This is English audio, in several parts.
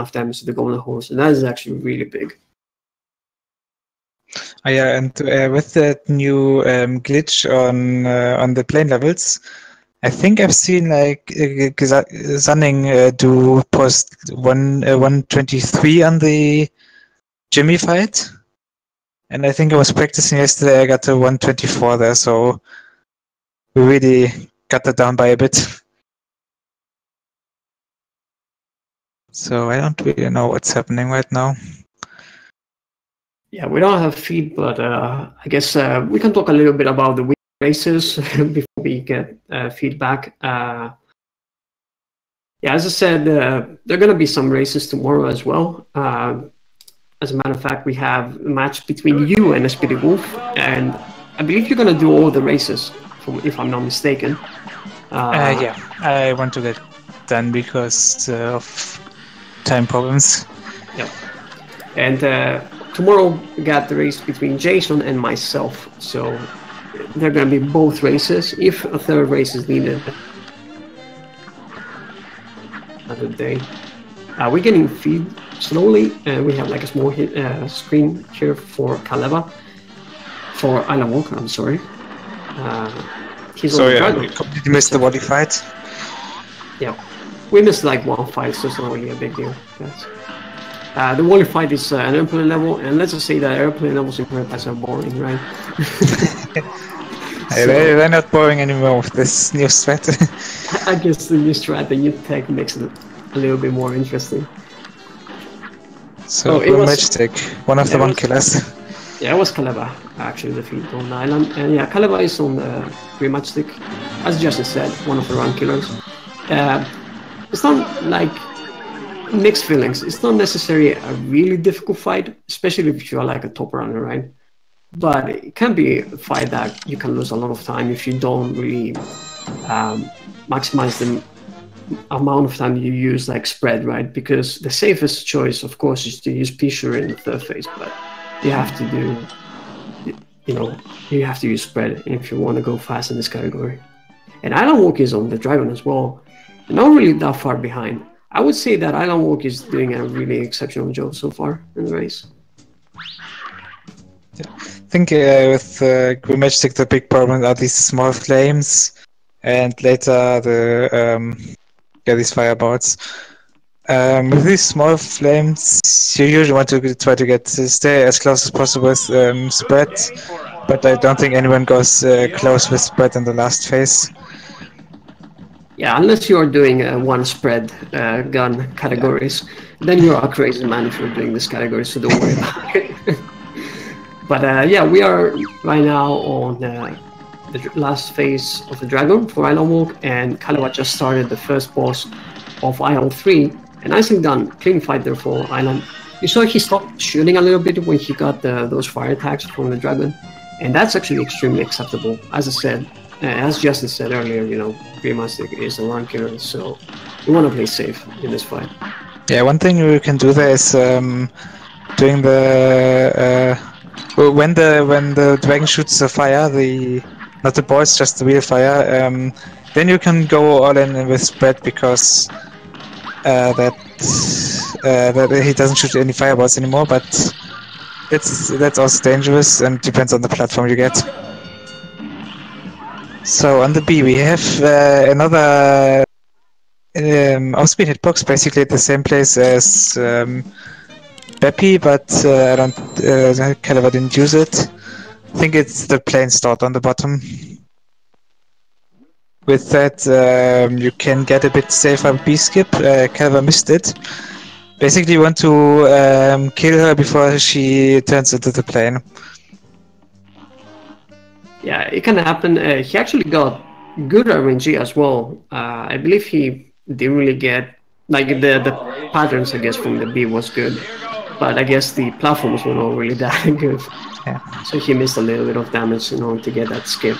enough damage to the golden horse, and that is actually really big. Oh, yeah, and with that new glitch on the plane levels, I think I've seen like Zanning do post 123 on the Jimmy fight, and I think I was practicing yesterday. I got to 124 there, so we really got that down by a bit. So I don't really know what's happening right now. Yeah, we don't have feed, but I guess we can talk a little bit about the races before we get feedback. Yeah, as I said, there are going to be some races tomorrow as well. As a matter of fact, we have a match between you and SPD Wolf, and I believe you're going to do all the races, if I'm not mistaken. Yeah, I want to get done because of time problems. Yeah, and tomorrow we got the race between Jason and myself, so they're going to be both races. If a third race is needed, another day. We're getting feed slowly, and we have like a small screen here for Kaleva, for Islandwalk, I'm sorry. He's on the dragon. We completely missed the volley fight. Yeah, we missed like one fight, so it's not really a big deal. Yes. The volley fight is an airplane level, and let's just say that airplane levels in Paradise are boring, right? They're not boring anymore with this new strat. I guess the new strat, the new tech makes it a little bit more interesting. So, Majestic, one of the one killers. Yeah, it was Kaleva, actually, the feed on the island. And yeah, Kaleva is on the Green Matchstick, as Justin said, one of the run killers. It's not like mixed feelings. It's not necessarily a really difficult fight, especially if you are like a top runner, right? But it can be a fight that you can lose a lot of time if you don't really maximize the amount of time you use like spread, right? Because the safest choice, of course, is to use P-Sure in the third phase, but you have to do, you have to use spread if you want to go fast in this category. And Islandwalk is on the dragon as well. Not really that far behind. I would say that Islandwalk is doing a really exceptional job so far in the race. Yeah. I think with Green Matchstick, the big problem are these small flames, and later these fireballs. With these small flames, you usually want to try to stay as close as possible with spread, but I don't think anyone goes close with spread in the last phase. Yeah, unless you're doing one spread gun categories, then you're a crazy man if you're doing this category, so don't worry about it. But yeah, we are right now on the last phase of the dragon for Islandwalk, and Kaleva just started the first boss of Island 3, and nicely done, clean fight there for Island. You saw he stopped shooting a little bit when he got those fire attacks from the dragon, and that's actually extremely acceptable. As I said, as Justin said earlier, Green Matchstick is a run killer, so we want to play safe in this fight. Yeah, one thing we can do there is doing the when the dragon shoots the fire, not the balls, just the real fire. Then you can go all in with spread because that he doesn't shoot any fireballs anymore. But that's also dangerous and depends on the platform you get. So on the B we have another off-speed hitbox, basically at the same place as Beppy, but Kaleva didn't use it. I think it's the plain start on the bottom. With that, you can get a bit safer B skip. Kaleva missed it. Basically, you want to kill her before she turns into the plane. Yeah, it can happen. He actually got good RNG as well. I believe he didn't really get like the patterns. I guess from the B was good, but I guess the platforms were not really that good. Yeah. So he missed a little bit of damage in order to get that skip.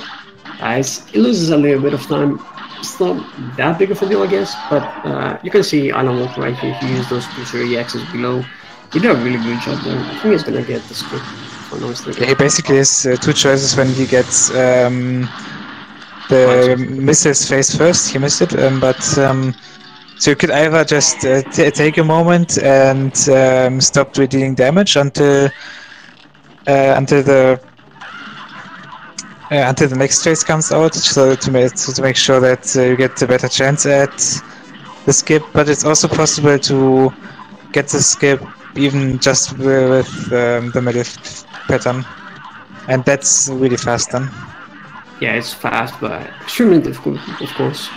He loses a little bit of time. It's not that big of a deal, I guess, but you can see Islandwalk right here. He used those P-Sure EXs below. He did a really good job there. I think he's gonna get the skip. Yeah, he basically has two choices when he gets the missiles phase first. He missed it, but So you could either just take a moment and stop dealing damage until the next trace comes out, so to make sure that you get a better chance at the skip. But it's also possible to get the skip even just with the melee pattern, and that's really fast then. Yeah, it's fast, but extremely difficult, of course.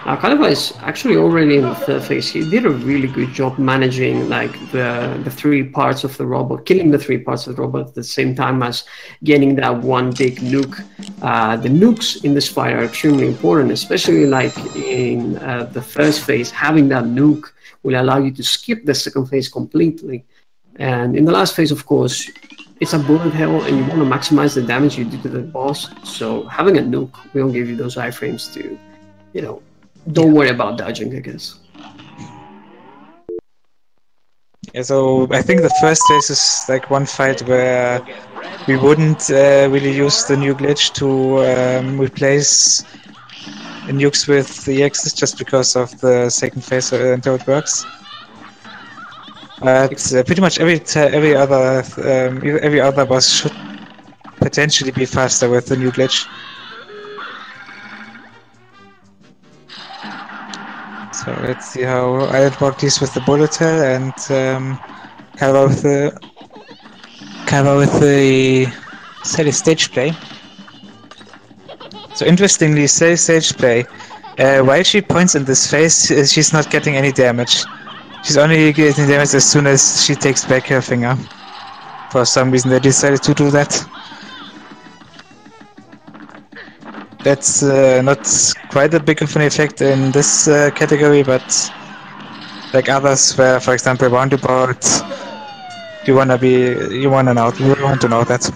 Kaleva is actually already in the third phase. He did a really good job managing like the three parts of the robot, killing the three parts of the robot at the same time as getting that one big nuke. The nukes in this fight are extremely important, especially like in the first phase. Having that nuke will allow you to skip the second phase completely. And in the last phase, of course, it's a bullet hell, and you want to maximize the damage you do to the boss. So having a nuke will give you those iframes to, you know, don't worry about dodging, I guess. Yeah, so I think the first phase is like one fight where we wouldn't really use the new glitch to replace nukes with the EXs just because of the second phase and how it works. But pretty much every other boss should potentially be faster with the new glitch. So let's see how Islandwalk deals with the bullet hell and cover with the Sally stage play. So interestingly, Sally stage play, while she points in this phase, she's not getting any damage. She's only getting damage as soon as she takes back her finger. For some reason they decided to do that. That's not quite a big of an effect in this category, but like others where, for example, roundabout, you want to know that.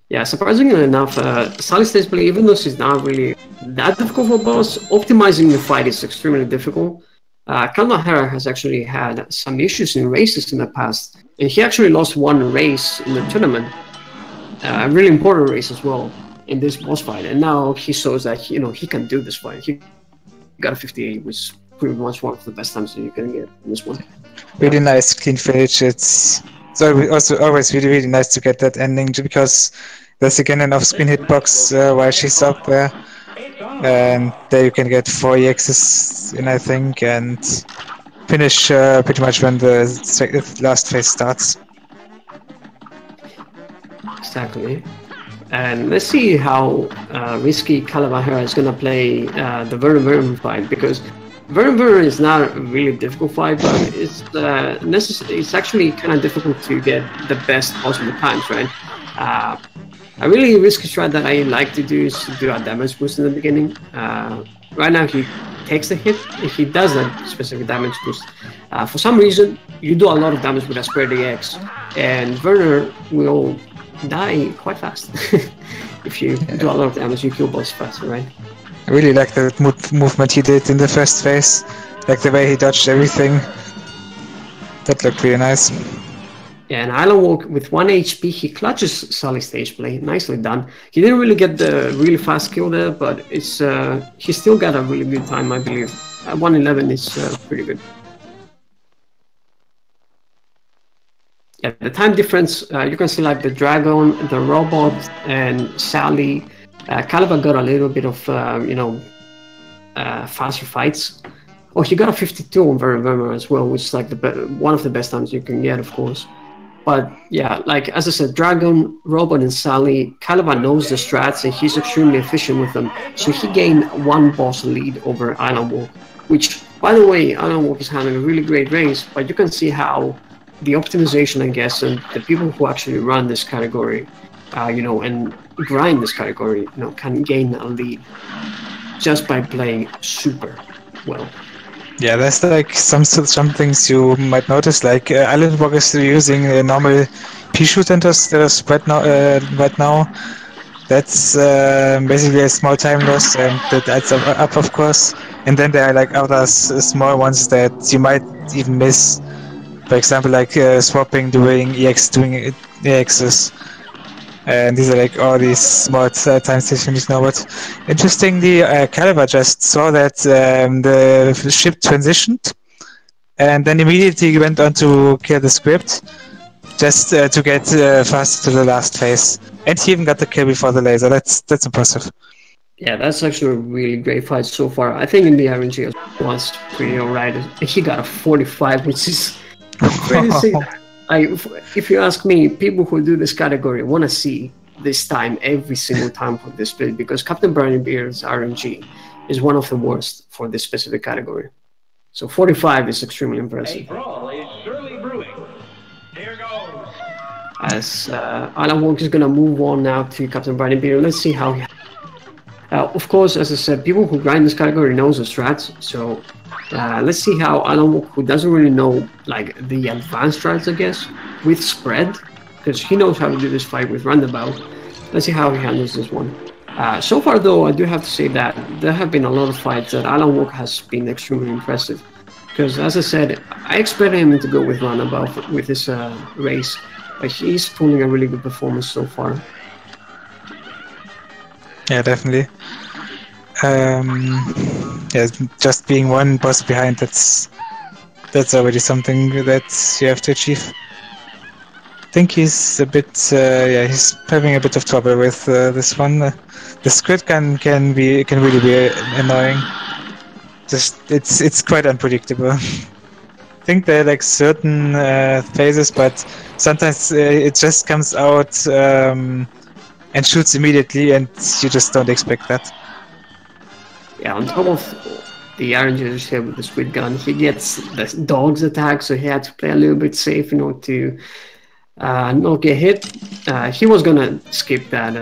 Yeah, surprisingly enough, Sally stage play, even though she's not really that difficult for a boss, optimizing the fight is extremely difficult. Kalmahara has actually had some issues in races in the past, and he actually lost one race in the tournament. A really important race as well in this boss fight, and now he shows that he can do this fight. He got a 58, which is pretty much one of the best times that you can get in this one. Really nice clean finish. It's also always really nice to get that ending, because there's again an off-screen hitbox while she's up there, and there you can get 4 EXs in, I think, and finish pretty much when the last phase starts. Exactly. And let's see how risky Calavajera is going to play the Vernon fight, because Vernon is not a really difficult fight, but it's actually kind of difficult to get the best possible times, right? A really risky strat that I like to do is to do a damage boost in the beginning. Right now he takes the hit, he does that specific damage boost. For some reason, you do a lot of damage with a square DX, and Werner will die quite fast. If you do a lot of damage, you kill boss faster, right? I really like the movement he did in the first phase, like the way he dodged everything. That looked really nice. Yeah, and Islandwalk with 1 HP, he clutches Sully stage play. Nicely done. He didn't really get the really fast kill there, but it's he still got a really good time, I believe. 111 is pretty good. Yeah, the time difference, you can see like the dragon, the robot, and Sally. Caliber got a little bit of, faster fights. Oh, he got a 52 on Vermeer as well, which is like one of the best times you can get, of course. But yeah, like as I said, Dragon, Robot, and Sally, Caliber knows the strats and he's extremely efficient with them. So he gained 1 boss lead over Islandwalk, which, by the way, Islandwalk is having a really great race, but you can see how the optimization, I guess, and the people who actually run this category, and grind this category, can gain a lead just by playing super well. Yeah, there's like some things you might notice, like Islandwalk is using normal P-shoot enters that are spread right now. That's basically a small time loss, and that adds up, of course. And then there are like other small ones that you might even miss. For example, like swapping doing EXs. And these are like all these small time stations now. But interestingly, Caliber just saw that the ship transitioned, and then immediately went on to kill the script, just to get faster to the last phase. And he even got the kill before the laser. That's impressive. Yeah, that's actually a really great fight so far. I think in the RNG as well, it's pretty alright. He got a 45, which is pretty sick. If you ask me, people who do this category want to see this time every single time for this split, because Captain Brownie Beer's RNG is one of the worst for this specific category. So 45 is extremely impressive. As Islandwalk is going to move on now to Captain Brownie Beer. Let's see how he... of course, as I said, people who grind this category knows the strats, so let's see how Islandwalk, who doesn't really know like the advanced strats, I guess, with spread, because he knows how to do this fight with roundabout. Let's see how he handles this one. So far, though, I do have to say that there have been a lot of fights that Islandwalk has been extremely impressive, because as I said, I expect him to go with roundabout with this race, but he's pulling a really good performance so far. Yeah, definitely. Yeah, just being one boss behind, that's already something that you have to achieve. I think he's a bit, yeah, he's having a bit of trouble with this one. The squid gun can really be annoying. Just it's quite unpredictable. I think there are like certain phases, but sometimes it just comes out and shoots immediately, and you just don't expect that. Yeah, on top of the RNG here with the squid gun, he gets the dog's attack, so he had to play a little bit safe in order to not get hit. He was gonna skip that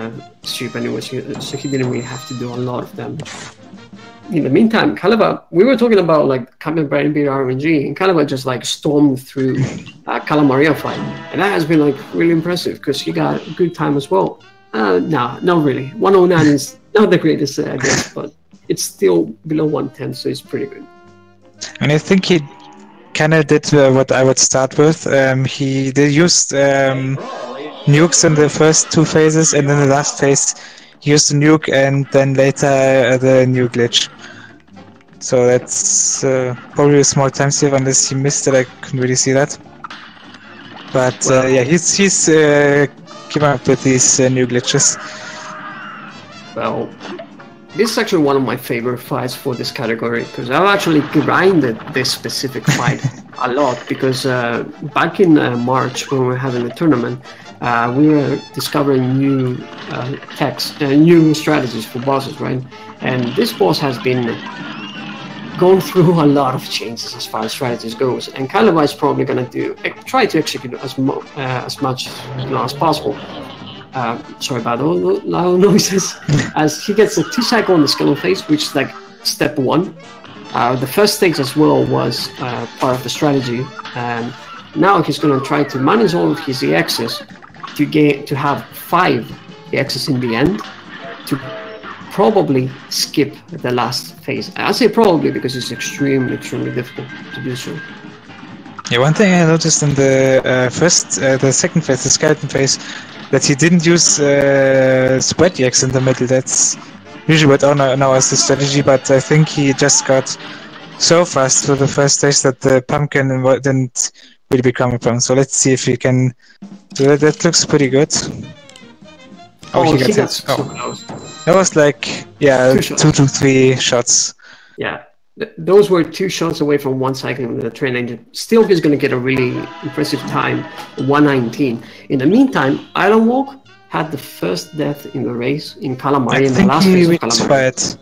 strip anyway, so he didn't really have to do a lot of damage. In the meantime, Caliber, we were talking about like Captain Brownie Beer RNG, and Caliber just like stormed through Calamaria fight, and that has been like really impressive because he got a good time as well. No, not really. 109 is not the greatest, I guess, but it's still below 110, so it's pretty good. And I think he kind of did what I would start with. He did use nukes in the first two phases, and then the last phase he used the nuke, and then later the nuke glitch. So that's probably a small time save, unless he missed it. I couldn't really see that. But well, yeah, he's keeping up with these new glitches. Well, this is actually one of my favorite fights for this category, because I've actually grinded this specific fight a lot, because back in March when we were having the tournament, we were discovering new new strategies for bosses, right? And this boss has been going through a lot of changes as far as strategies goes, and Caliber is probably going to try to execute as much as possible. Sorry about all the loud noises. As he gets a 2-cycle on the skeleton phase, which is like step 1. The first stage as well was part of the strategy, and now he's going to try to manage all of his EXs to have 5 EXs in the end, to probably skip the last phase. I say probably because it's extremely difficult to do so. Yeah, one thing I noticed in the the second phase, the skeleton phase, that he didn't use spread EX in the middle. That's usually what now is the strategy, but I think he just got so fast through the first stage that the pumpkin didn't really become a problem. So let's see if he can do that. That looks pretty good. Oh, he got so close. That was like, yeah, 2 to 3 shots. Yeah, those were 2 shots away from 1 cycle with the train engine. Still, he's going to get a really impressive time, 119. In the meantime, Islandwalk had the first death in the race in Calamaria in the last phase of Calamaria.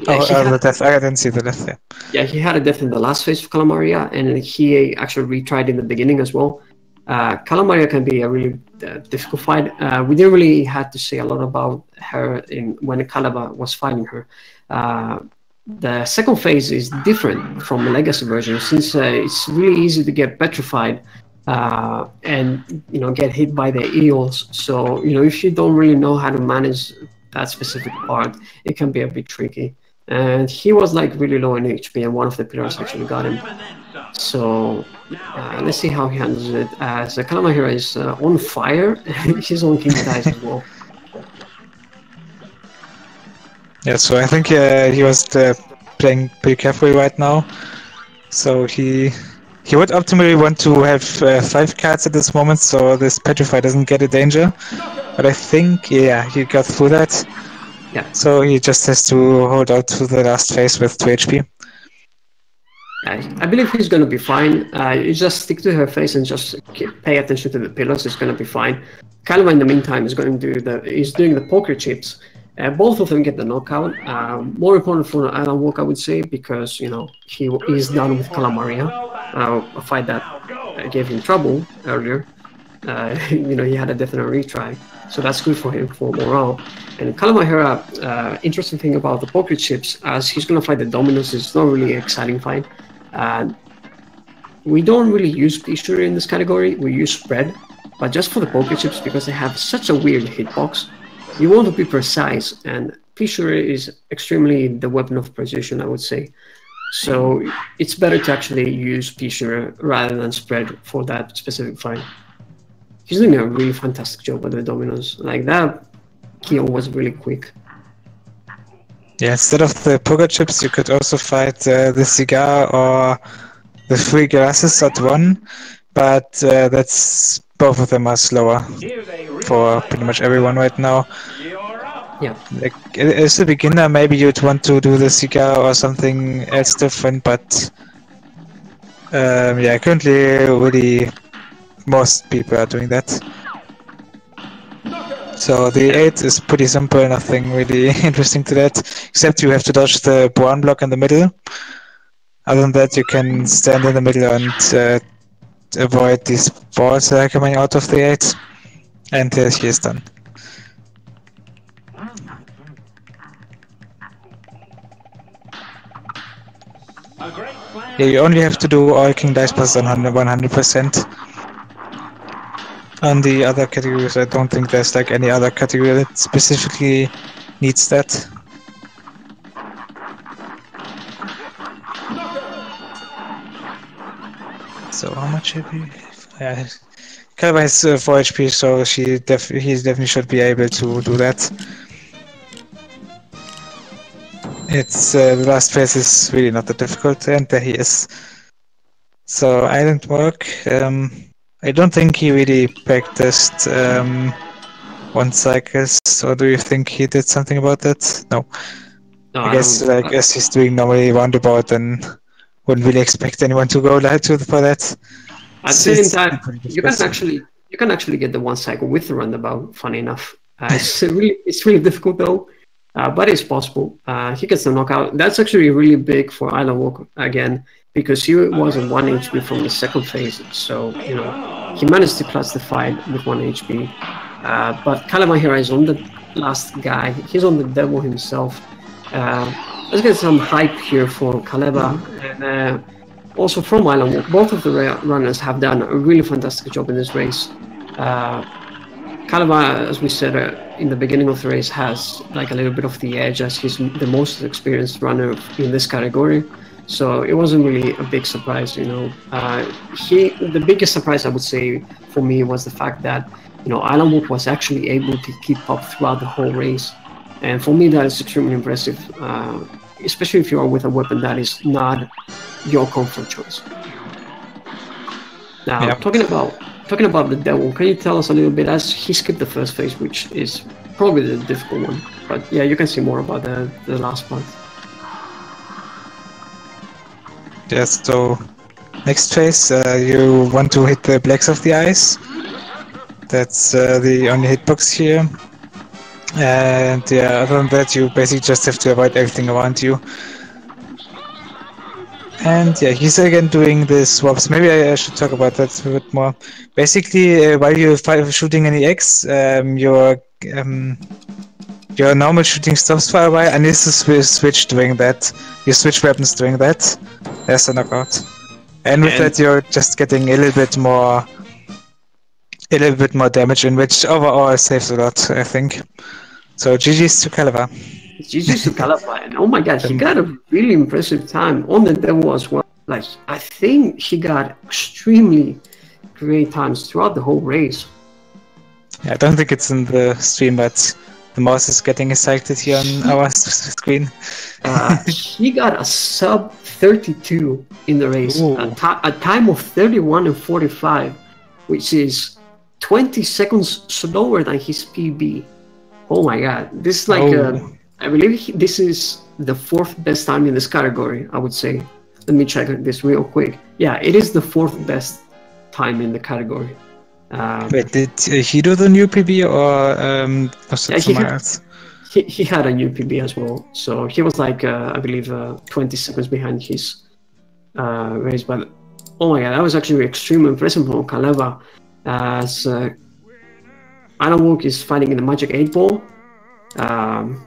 Yeah, the death. I didn't see the death there. Yeah, he had a death in the last phase of Calamaria, and he actually retried in the beginning as well. Calamaria can be a really difficult fight. We didn't really have to say a lot about her when Caliber was fighting her. The second phase is different from the legacy version, since it's really easy to get petrified and get hit by the eels. So if you don't really know how to manage that specific part, it can be a bit tricky. And he was like really low in HP, and one of the pillars actually got him. So let's see how he handles it. So Kalamahira is on fire. He's on King Dice as well. Yeah, so I think he was playing pretty carefully right now. So he would optimally want to have 5 cards at this moment, so this Petrify doesn't get a danger. But I think, yeah, he got through that. Yeah. So he just has to hold out to the last phase with 2 HP. I believe he's going to be fine. You just stick to her face and just pay attention to the pillars. It's going to be fine. Kalima, in the meantime, is doing the poker chips. Both of them get the knockout. More important for Islandwalk, I would say, because he's done with Calamaria, a fight that gave him trouble earlier. He had a definite retry, so that's good for him for morale. And Kalamahira, interesting thing about the poker chips, as he's going to fight the dominoes, it's not really an exciting fight. We don't really use Pishuri in this category. We use spread, but just for the poker chips, because they have such a weird hitbox, you want to be precise, and Pishuri is extremely the weapon of precision, I would say. So it's better to actually use Pishuri rather than spread for that specific fight. He's doing a really fantastic job with the dominoes. Like that kill was really quick. Yeah, instead of the poker chips, you could also fight the cigar or the 3 glasses at one, but that's both of them are slower for pretty much everyone right now. Yeah. Like as a beginner, maybe you'd want to do the cigar or something else different, but yeah, currently really most people are doing that. So the 8 is pretty simple, nothing really interesting to that, except you have to dodge the brown block in the middle. Other than that, you can stand in the middle and avoid these balls that are coming out of the 8. And he is done. Yeah, you only have to do all King Dice plus 100%. On the other categories, I don't think there's like any other category that specifically needs that. So how much HP? Yeah, Kalva has 4 HP, so he definitely should be able to do that. It's the last phase is really not that difficult, and there he is. So Islandwalk, I don't think he really practiced 1 cycles, or do you think he did something about that? No. I guess like as he's doing normally roundabout, then wouldn't really expect anyone to go live for that. At the same time, you can actually get the 1 cycle with the roundabout. Funny enough, it's really difficult though, but it's possible. He gets the knockout. That's actually really big for Islandwalk again, because he was on 1 HP from the second phase. So he managed to clutch the fight with 1 HP. But Kalamahira is on the last guy. He's on the devil himself. Let's get some hype here for Kaleba, and also from Islandwalk. Both of the runners have done a really fantastic job in this race. Kaleba, as we said in the beginning of the race, has like a little bit of the edge as he's the most experienced runner in this category. So it wasn't really a big surprise, The biggest surprise, I would say, for me was the fact that Islandwalk was actually able to keep up throughout the whole race. And for me, that is extremely impressive, especially if you are with a weapon that is not your comfort choice. Now, talking about the devil, can you tell us a little bit, as he skipped the first phase, which is probably the difficult one, but yeah, you can see more about the last part. Yes, so next phase, you want to hit the blacks of the eyes. That's the only hitbox here. And yeah, other than that, you basically just have to avoid everything around you. And yeah, he's again doing the swaps. Maybe I should talk about that a bit more. Basically, while you're shooting an EX, your normal shooting stops for a while, and this is switch doing that. You switch weapons doing that. There's a knockout. And with that, you're just getting a little bit more damage, in which overall saves a lot, I think. So GG's to Kaleva. GG's to Kaleva, and oh my god, he got a really impressive time on the devil as well. like I think he got extremely great times throughout the whole race. Yeah, I don't think it's in the stream, but the mouse is getting excited here on our screen. He got a sub 32 in the race, a time of 31 and 45, which is 20 seconds slower than his PB. Oh my god, this is like I believe this is the 4th best time in this category, I would say. Let me check this real quick. Yeah, it is the 4th best time in the category. Wait, did he do the new PB or was it someone else? He had a new PB as well, so he was like I believe 20 seconds behind his race. But oh my god, that was actually extremely impressive from Kaleva, as Islandwalk is fighting in the Magic 8 Ball. And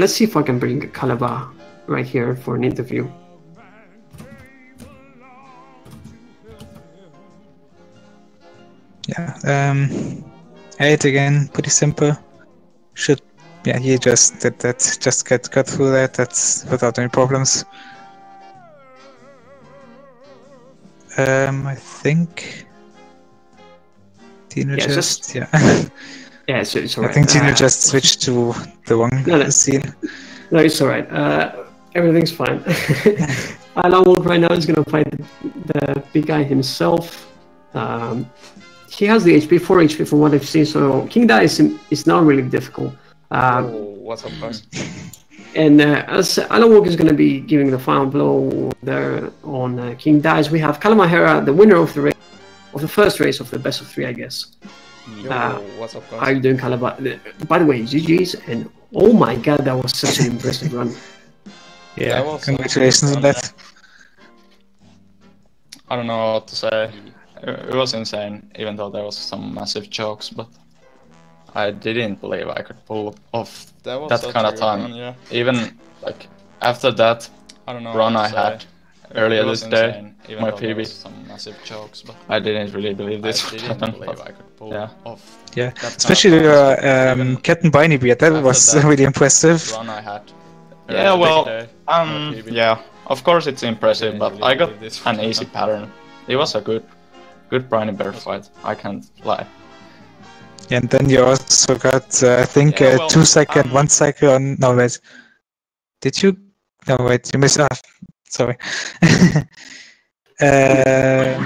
let's see if I can bring Kaleva right here for an interview. Yeah, 8 again, pretty simple. Yeah, he just did that, just got through that, that's without any problems. I think Tino yeah, it's alright. I think Tino just switched to the wrong scene. No, it's alright. Everything's fine. Islandwalk right now is gonna fight the big guy himself. He has the HP, 4 HP from what I've seen, so King Dice is not really difficult. What's up, guys? And as Islandwalk is going to be giving the final blow there on King Dice, we have Kalamahera, the winner of the race, of the first race of the best of 3, I guess. Yo, what's up, guys? How are you doing, Kalama? By the way, GG's, and oh my god, that was such an impressive run. Yeah, congratulations on that. I don't know what to say. It was insane, even though there was some massive chokes, but I didn't believe I could pull off that kind of time. Run, yeah. Even like after that run I had earlier this day, my PB, some massive chokes, but I didn't really believe this would happen. I could pull off. Yeah, especially your Captain Biney Beard, that was really impressive. Run I had. Yeah, well, yeah, of course it's impressive, but I got an easy pattern. It was a good Briny Bear fight, I can't lie. Yeah, and then you also got, I think, 2 cycle, 1 cycle on... No, wait. Did you? No, wait, you missed... sorry. Yeah.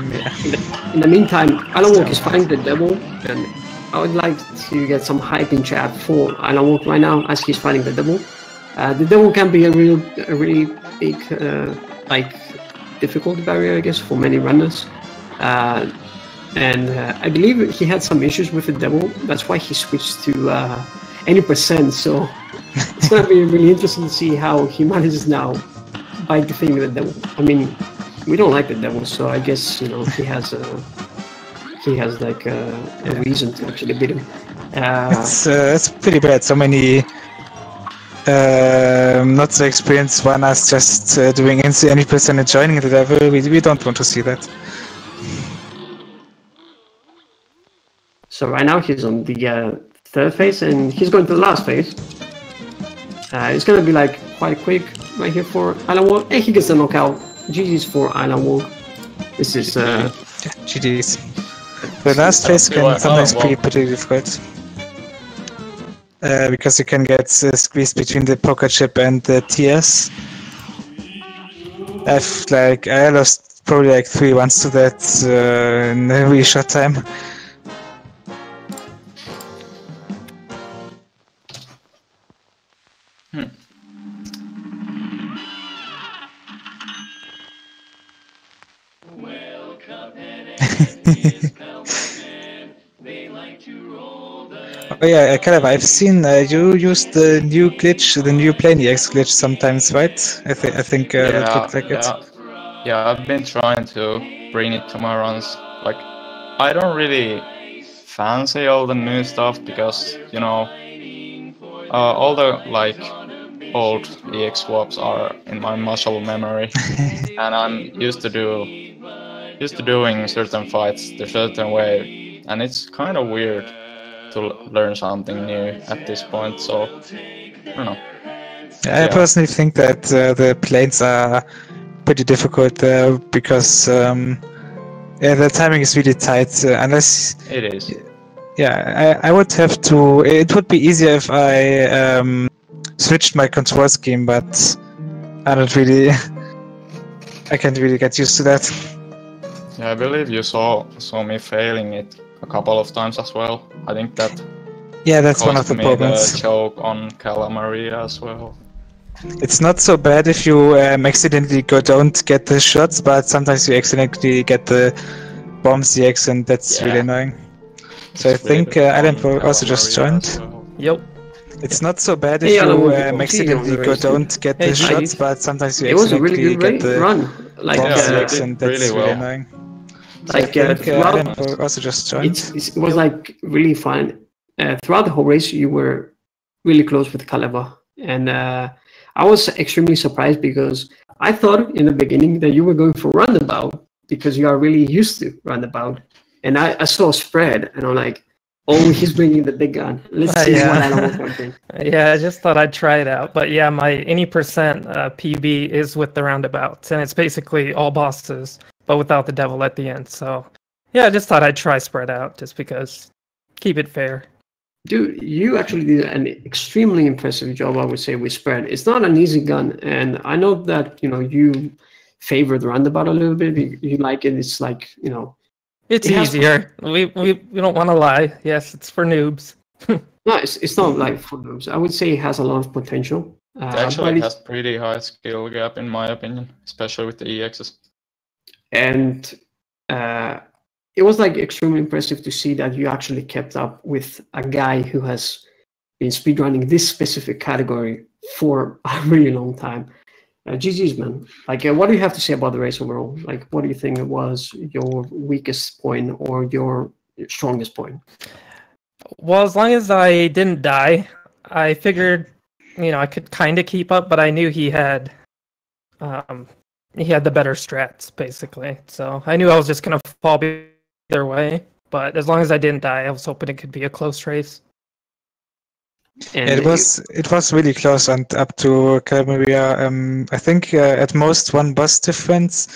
In the meantime, Islandwalk is fighting the devil, and I would like to get some hype in chat for Islandwalk right now as he's fighting the devil. The devil can be a really big, like, difficult barrier, I guess, for many runners. And I believe he had some issues with the devil. That's why he switched to any percent. So it's gonna be really interesting to see how he manages now by defeating the devil. I mean, we don't like the devil, so I guess he has like a reason to actually beat him. It's pretty bad. So many not so experienced runners just doing any percent and joining the devil. We don't want to see that. So right now he's on the 3rd phase, and he's going to the last phase. It's going to be like quite quick right here for Islandwalk, and he gets the knockout. GG's for Islandwalk. This is GG's. The last phase can sometimes be pretty difficult. Because you can get squeezed between the poker chip and the TS. I lost probably like 3 runs to that in a really short time. Oh yeah, Caleb, I've seen you use the new glitch, the new PlaneX glitch sometimes, right? I think that looked like it. Yeah, I've been trying to bring it to my runs. Like, I don't really fancy all the new stuff because, all the old EX swaps are in my muscle memory, and I'm used to doing certain fights the certain way, and it's kind of weird to learn something new at this point. So I don't know. I personally think that the planes are pretty difficult because the timing is really tight. Unless it is. Yeah, I would have to. It would be easier if I switched my control scheme, but I don't really. I can't really get used to that. Yeah, I believe you saw me failing it a couple of times as well. I think that. Yeah, that's one of the problems. The choke on Calamaria as well. It's not so bad if you accidentally don't get the shots, but sometimes you accidentally get the bomb CX, and that's really annoying. So I think Islandwalk also just joined. Well. Yep. It's not so bad if you accidentally don't get the shots, but sometimes you accidentally get the run. Like, bomb CX, and that's really annoying. So like I think Islandwalk also just joined. It was like really fun. Throughout the whole race, you were really close with Kaleva, and I was extremely surprised because I thought in the beginning that you were going for roundabout because you are really used to roundabout, and I saw a spread, and I'm like, oh, he's bringing the big gun. Let's see what Islandwalk can. Yeah, I just thought I'd try it out, but yeah, my any percent PB is with the roundabouts, and it's basically all bosses, but without the devil at the end. So yeah, I just thought I'd try spread out just because keep it fair. Dude, you actually did an extremely impressive job, I would say, with spread. It's not an easy gun, and I know that you favor the roundabout a little bit. You like it. It's like it's easier. We don't want to lie. Yes, it's for noobs. No, it's not like for noobs. I would say it has a lot of potential. It actually has pretty high skill gap in my opinion, especially with the EXs. And it was like extremely impressive to see that you actually kept up with a guy who has been speedrunning this specific category for a really long time. GG's, man. Like, what do you have to say about the race overall? Like, what do you think was your weakest point or your strongest point? Well, as long as I didn't die, I figured, I could kind of keep up, but I knew he had the better strats, basically. So I knew I was just going to fall either way, but as long as I didn't die, I was hoping it could be a close race. And it was really close and up to Calamaria. I think at most one bus difference,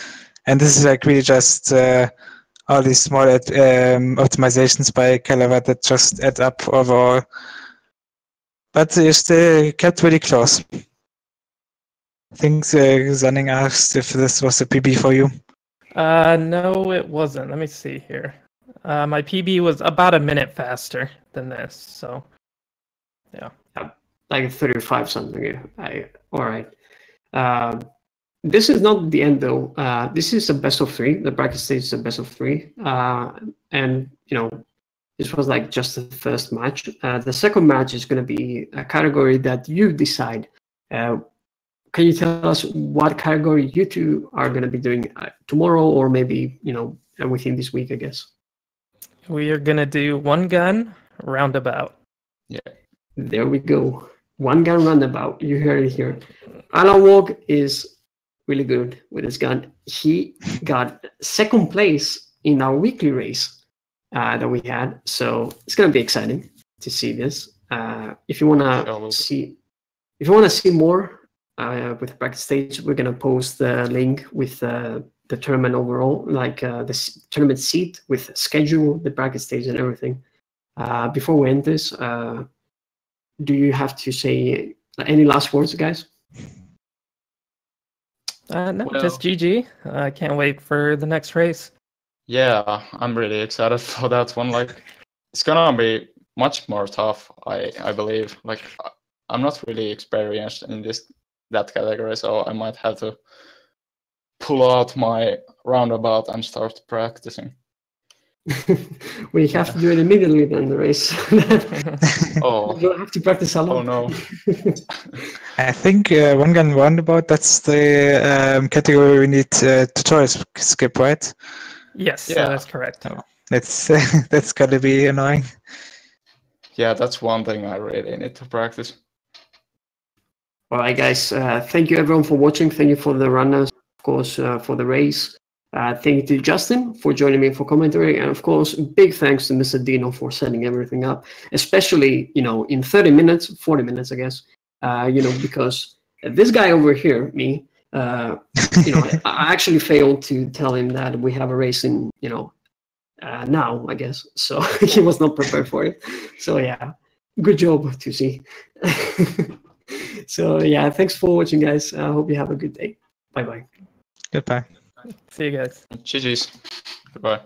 and this is like really just all these small optimizations by Calamaria that just add up overall. But you still kept really close. I think Zanning asked if this was a PB for you. No, it wasn't. Let me see here. My PB was about a minute faster than this, so yeah. Like 35 something. All right. This is not the end though. This is a best of 3. The bracket stage is a best of 3. And this was like just the first match. The second match is going to be a category that you decide. Can you tell us what category you two are going to be doing tomorrow, or maybe within this week, I guess? We are going to do one gun roundabout. Yeah. There we go. One gun roundabout. You heard it here. Islandwalk is really good with his gun. He got second place in our weekly race that we had. So it's gonna be exciting to see this. If you wanna see more with bracket stage, we're gonna post the link with the tournament overall, like the tournament seat with schedule, the bracket stage, and everything. Before we end this, do you have to say any last words, guys? No, just GG. I can't wait for the next race. Yeah, I'm really excited for that one. Like, it's gonna be much more tough, I believe. Like, I'm not really experienced in that category, so I might have to pull out my roundabout and start practicing. We have to do it immediately then, the race. Oh, you don't have to practice a lot. Oh no. I think one gun roundabout, that's the category we need tutorial skip, right? Yes, that's correct. Oh, that's gotta be annoying. Yeah, that's one thing I really need to practice. All right, guys. Thank you everyone for watching. Thank you for the runners, of course, for the race. Thank you to Justin for joining me for commentary, and of course, big thanks to Mr. Dino for setting everything up, especially in 30 minutes, 40 minutes, I guess. Because this guy over here, me, You know, I actually failed to tell him that we have a race in, you know, now, I guess. So he was not prepared for it. So yeah, good job to see. So yeah, thanks for watching, guys. I hope you have a good day. Bye-bye. Goodbye. See you guys. GG's. Goodbye.